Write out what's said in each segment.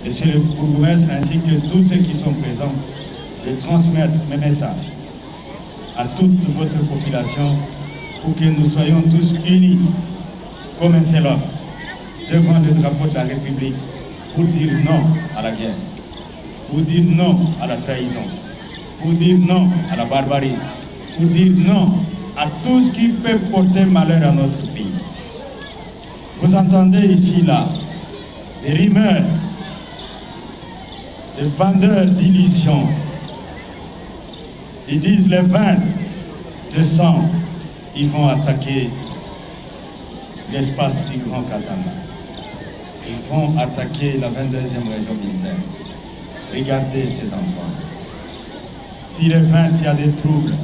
Monsieur le bourgmestre ainsi que tous ceux qui sont présents, de transmettre mes messages à toute votre population pour que nous soyons tous unis comme un seul homme devant le drapeau de la République pour dire non à la guerre, pour dire non à la trahison, pour dire non à la barbarie, pour dire non à tout ce qui peut porter malheur à notre pays. Vous entendez ici, là, des rumeurs, des vendeurs d'illusions. Ils disent le 20 décembre, ils vont attaquer l'espace du Grand Katanga. Ils vont attaquer la 22e région militaire. Regardez ces enfants. Si le 20, il y a des troubles,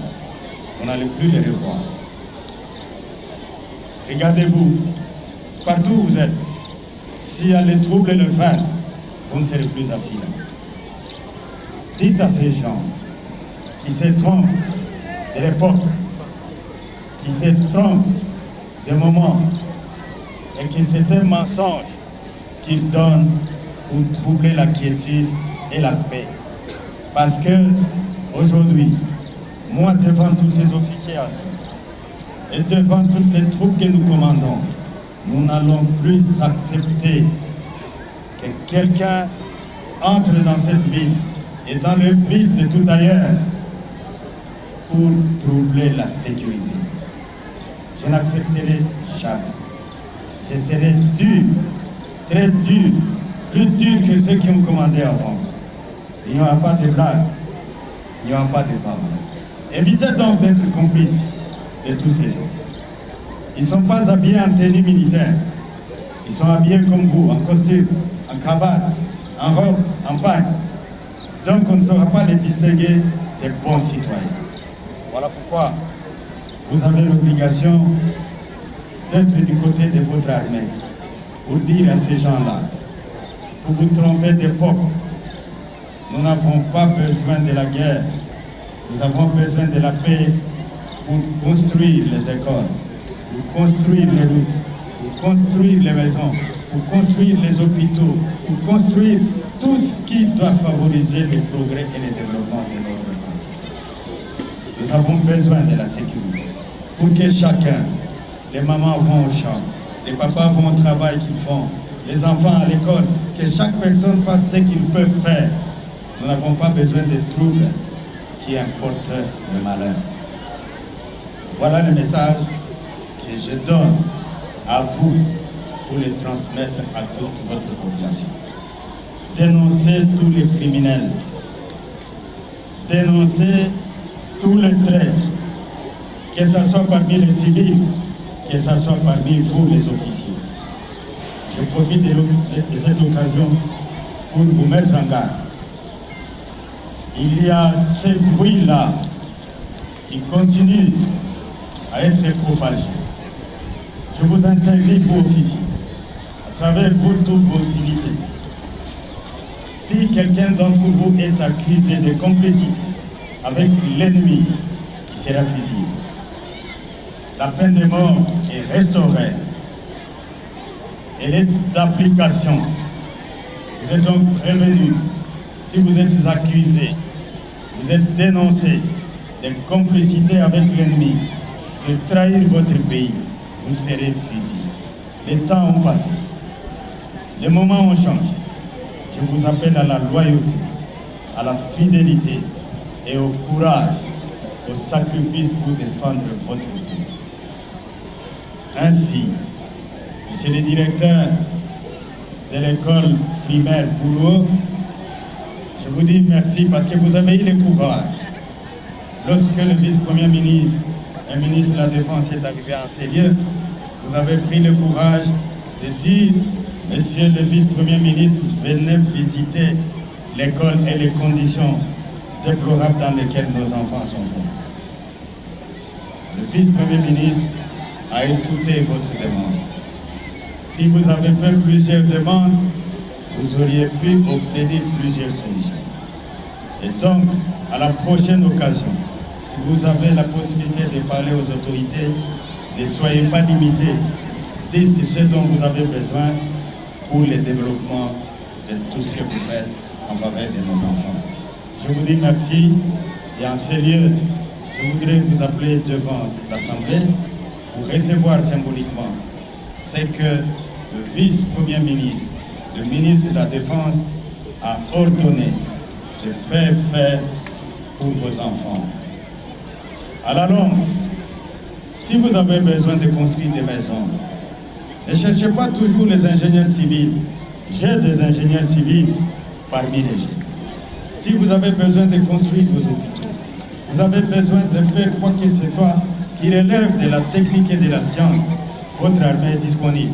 on n'allait plus les revoir. Regardez-vous, partout où vous êtes, s'il y a des troubles le 20, vous ne serez plus assis là. Dites à ces gens qui se trompent de l'époque, qui se trompent des moments, et que c'est un mensonge qu'ils donnent pour troubler la quiétude et la paix. Parce que aujourd'hui, moi devant tous ces officiers assis et devant toutes les troupes que nous commandons, nous n'allons plus accepter que quelqu'un entre dans cette ville et dans le ville de tout ailleurs pour troubler la sécurité. Je n'accepterai jamais. Je serai dur, très dur, plus dur que ceux qui ont commandé avant. Il n'y aura pas de blague, il n'y aura pas de parole. Évitez donc d'être complices de tous ces gens. Ils ne sont pas habillés en tenue militaire. Ils sont habillés comme vous, en costume, en cravate, en robe, en pagne. Donc on ne saura pas les distinguer des bons citoyens. Voilà pourquoi vous avez l'obligation d'être du côté de votre armée pour dire à ces gens-là, vous vous trompez d'époque. Nous n'avons pas besoin de la guerre. Nous avons besoin de la paix pour construire les écoles, pour construire les routes, pour construire les maisons, pour construire les hôpitaux, pour construire tout ce qui doit favoriser le progrès et le développement de notre pays. Nous avons besoin de la sécurité pour que chacun, les mamans vont au champ, les papas vont au travail qu'ils font, les enfants à l'école, que chaque personne fasse ce qu'il peut faire. Nous n'avons pas besoin de troubles qui importent le malheur. Voilà le message que je donne à vous pour le transmettre à toute votre population. Dénoncez tous les criminels. Dénoncez tous les traîtres, que ce soit parmi les civils, que ce soit parmi vous les officiers. Je profite de cette occasion pour vous mettre en garde. Il y a ce bruit-là qui continue à être propagé. Je vous interdis, vous officiers, à travers vous toutes vos unités. Si quelqu'un d'entre vous est accusé de complicité avec l'ennemi, il sera fusillé. La peine de mort est restaurée. Elle est d'application. Vous êtes donc prévenus. Si vous êtes accusé, vous êtes dénoncé de complicité avec l'ennemi, de trahir votre pays, vous serez fusillé. Les temps ont passé. Les moments ont changé. Je vous appelle à la loyauté, à la fidélité et au courage, au sacrifice pour défendre votre pays. Ainsi, Monsieur le directeur de l'école primaire Boulouo, je vous dis merci parce que vous avez eu le courage. Lorsque le vice-premier ministre et ministre de la Défense est arrivé en ces lieux, vous avez pris le courage de dire, Monsieur le vice-premier ministre, venez visiter l'école et les conditions déplorables dans lesquelles nos enfants sont forts. Le vice-premier ministre a écouté votre demande. Si vous avez fait plusieurs demandes, vous auriez pu obtenir plusieurs solutions. Et donc, à la prochaine occasion, si vous avez la possibilité de parler aux autorités, ne soyez pas limités. Dites ce dont vous avez besoin pour le développement de tout ce que vous faites en faveur de nos enfants. Je vous dis merci et en ces lieux, je voudrais vous appeler devant l'Assemblée pour recevoir symboliquement ce que le vice-premier ministre, le ministre de la Défense a ordonné de faire pour vos enfants. À la longue, si vous avez besoin de construire des maisons, ne cherchez pas toujours les ingénieurs civils. J'ai des ingénieurs civils parmi les jeunes. Si vous avez besoin de construire vos hôpitaux, vous avez besoin de faire quoi que ce soit qui relève de la technique et de la science, votre armée est disponible.